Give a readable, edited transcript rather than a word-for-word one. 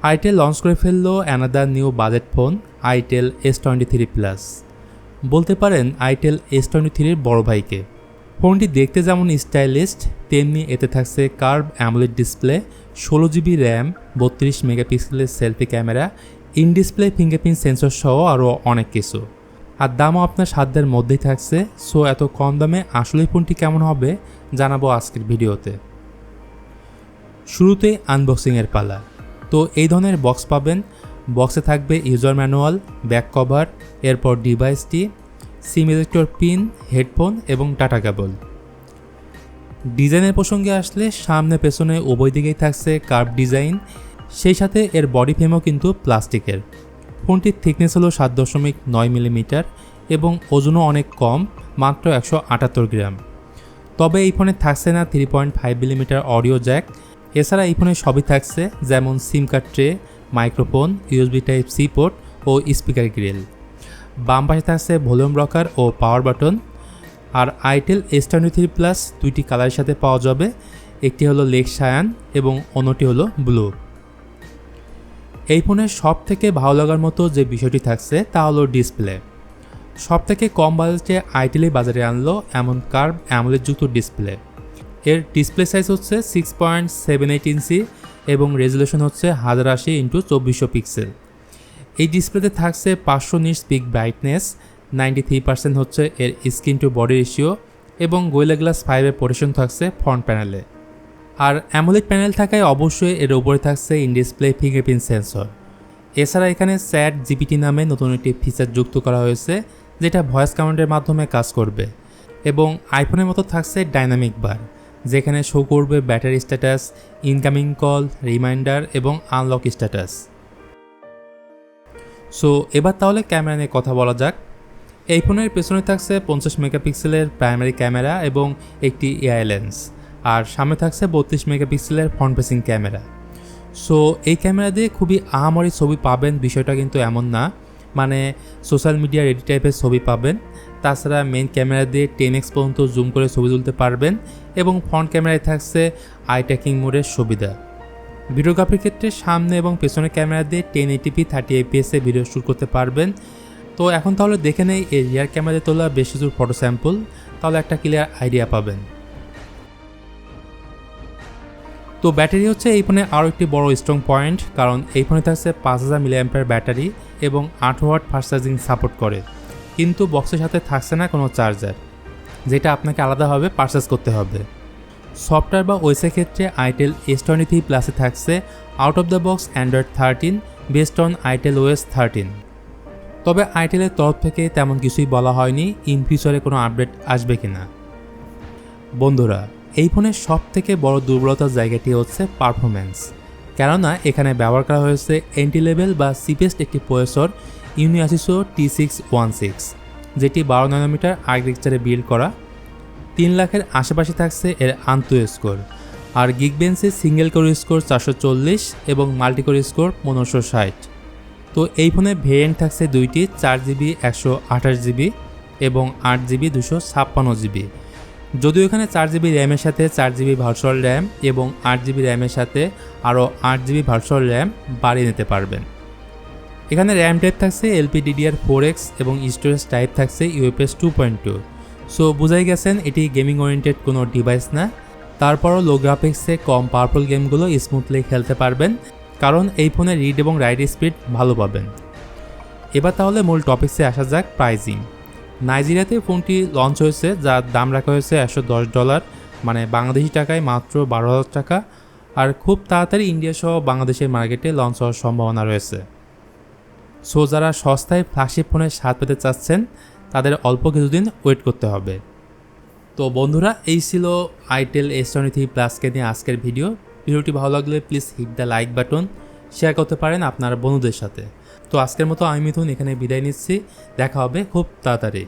itel launch করে ফেললো another new budget phone itel S23 plus. বলতে পারেন itel S23 এর বড় ভাইকে। ফোনটি দেখতে যেমন স্টাইলিস্ট, তেমনি এতে থাকছে curve AMOLED display, 16GB RAM, 32 মেগাপিক্সেলের selfie camera, in display fingerprint sensor সহ আরও অনেক কিছু। আর দামও আপনার সাধ্যের মধ্যেই থাকছে। সো এত কম দামে আসলে ফোনটি কেমন হবে জানাবো আজকের ভিডিওতে। শুরুতেই আনবক্সিংয়ের পালা। তো এই ধরনের বক্স পাবেন। বক্সে থাকবে ইউজার ম্যানুয়াল, ব্যাক কভার, এরপর ডিভাইসটি, সিম ইজেক্টর পিন, হেডফোন এবং ডাটা কেবল। ডিজাইনের প্রসঙ্গে আসলে সামনে পেছনে উভয় দিকেই থাকছে কার্ভ ডিজাইন, সেই সাথে এর বডি ফ্রেমও কিন্তু প্লাস্টিকের। ফোনটির থিকনেস হলো 7.9 মিলিমিটার এবং ওজনও অনেক কম, মাত্র 178 গ্রাম। তবে এই ফোনে থাকছে না 3.5 মিলিমিটার অডিও জ্যাক। এছাড়া এই ফোনে সবই থাকছে, যেমন SIM card tray, microphone, USB Type-C port ও স্পিকার গ্রিল। বাম পাশে থাকছে ভলিউম রকার ও পাওয়ার বাটন। আর itel S23 প্লাস দুইটি কালারের সাথে পাওয়া যাবে, একটি হলো লেক সায়ান এবং অন্যটি হলো ব্লু। এই ফোনের সব থেকে ভালো লাগার মতো যে বিষয়টি থাকছে তা হলো ডিসপ্লে। সব থেকে কম বাজেটে itel বাজারে আনলো এমন কার্ভ অ্যামোলেড যুক্ত ডিসপ্লে। এর ডিসপ্লে সাইজ হচ্ছে 6.78 ইঞ্চি এবং রেজুলেশন হচ্ছে 1080x2400 পিক্সেল। এই ডিসপ্লেতে থাকছে 500 নিটস পিক ব্রাইটনেস, 93% হচ্ছে এর স্ক্রিন টু বডি রেশিও এবং গোরিলা গ্লাস 5-এর প্রোটেকশন থাকছে ফ্রন্ট প্যানেলে। আর অ্যামোলেড প্যানেল থাকায় অবশ্যই এর উপরে থাকছে ইন ডিসপ্লে ফিঙ্গারপ্রিন্ট সেন্সর। এছাড়া এখানে চ্যাট জিপিটি নামে নতুন একটি ফিচার যুক্ত করা হয়েছে, যেটা ভয়েস কমান্ডের মাধ্যমে কাজ করবে। এবং আইফোনের মতো থাকছে ডাইনামিক বার, যেখানে শো করবে battery status, incoming call, reminder এবং আনলক স্ট্যাটাস। সো এবার তাহলে ক্যামেরা নিয়ে কথা বলা যাক। এই ফোনের পেছনে থাকছে 50 মেগাপিক্সেলের প্রাইমারি ক্যামেরা এবং একটি এআই লেন্স, আর সামনে থাকছে 32 মেগাপিক্সেলের ফ্রন্ট ফেসিং ক্যামেরা। সো এই ক্যামেরা দিয়ে খুবই আহামরি ছবি পাবেন বিষয়টা কিন্তু এমন না, মানে সোশ্যাল মিডিয়া রেডি টাইপের ছবি পাবেন। তাছাড়া মেইন ক্যামেরা দিয়ে 10x পর্যন্ত জুম করে ছবি তুলতে পারবেন এবং ফ্রন্ট ক্যামেরায় থাকছে আই ট্র্যাকিং মোডের সুবিধা। ভিডিওগ্রাফির ক্ষেত্রে সামনে এবং পেছনের ক্যামেরা দিয়ে 1080p 30fps এ ভিডিও শ্যুট করতে পারবেন। তো এখন তাহলে দেখে নেই এই রিয়ার ক্যামেরা দিয়ে তোলা বেশ কিছু ফটো স্যাম্পল, তাহলে একটা ক্লিয়ার আইডিয়া পাবেন। তো ব্যাটারি হচ্ছে এই ফোনে আরও একটি বড় স্ট্রং পয়েন্ট, কারণ এই ফোনে থাকছে 5000 mAh ব্যাটারি এবং 8 ওয়াট ফাস্ট চার্জিং সাপোর্ট করে। কিন্তু বক্সের সাথে থাকছে না কোনো চার্জার, যেটা আপনাকে আলাদাভাবে পারচেস করতে হবে। সফটওয়্যার বা ওএসের ক্ষেত্রে itel S23 প্লাসে থাকছে out of the box Android 13 based on itel OS 13। তবে আইটেলের তরফ থেকে তেমন কিছুই বলা হয়নি ইন ফিউচারে কোনো আপডেট আসবে কিনা। বন্ধুরা, এই ফোনের সব থেকে বড় দুর্বলতার জায়গাটি হচ্ছে পারফরম্যান্স, কেননা এখানে ব্যবহার করা হয়েছে এন্ট্রি লেভেল বা চিপেস্ট একটি প্রসেসর ইউনিভার্সিসো T616, যেটি 12 ন্যানোমিটার আর্কিটেকচারে বিল্ড করা। 3 লাখের আশেপাশে থাকছে এর আন্তঃ স্কোর, আর গিগবেন্সে সিঙ্গেল কোর স্কোর 440 এবং মাল্টি কোর স্কোর 1560। তো এই ফোনে ভেরিয়েন্ট থাকছে দুইটি, 4GB 128GB এবং 8GB 256GB। যদিও এখানে 4GB র্যামের সাথে 4GB ভার্চুয়াল র্যাম এবং 8GB র্যামের সাথে আরও 8GB ভার্চুয়াল র্যাম বাড়িয়ে নিতে পারবেন। এখানে র্যাম টাইপ থাকছে LPDDR4X এবং স্টোরেজ টাইপ থাকছে UFS 2.2। সো বুঝাই গেছেন এটি গেমিং ওরিয়েন্টেড কোনো ডিভাইস না। তারপরও লো গ্রাফিক্সে কম পাওয়ারফুল গেমগুলো স্মুথলি খেলতে পারবেন, কারণ এই ফোনে রিড এবং রাইট স্পিড ভালো পাবেন। এবার তাহলে মূল টপিক্সে আসা যাক, প্রাইজিং। নাইজেরিয়াতে ফোনটি লঞ্চ হয়েছে, যার দাম রাখা হয়েছে $110, মানে বাংলাদেশি টাকায় মাত্র 12,000 টাকা। আর খুব তাড়াতাড়ি ইন্ডিয়া সহ বাংলাদেশের মার্কেটে লঞ্চ হওয়ার সম্ভাবনা রয়েছে। সো যারা সস্তায় ফ্ল্যাগশিপ ফোনের স্বাদ পেতে চাচ্ছেন তাদের অল্প কিছুদিন ওয়েট করতে হবে। তো বন্ধুরা, এই ছিল itel S23 প্লাসকে নিয়ে আজকের ভিডিওটি ভালো লাগলে please hit the like button, share করতে পারেন আপনার বন্ধুদের সাথে। তো আজকের মতো আমি মিথুন এখানে বিদায় নিচ্ছি, দেখা হবে খুব তাড়াতাড়ি।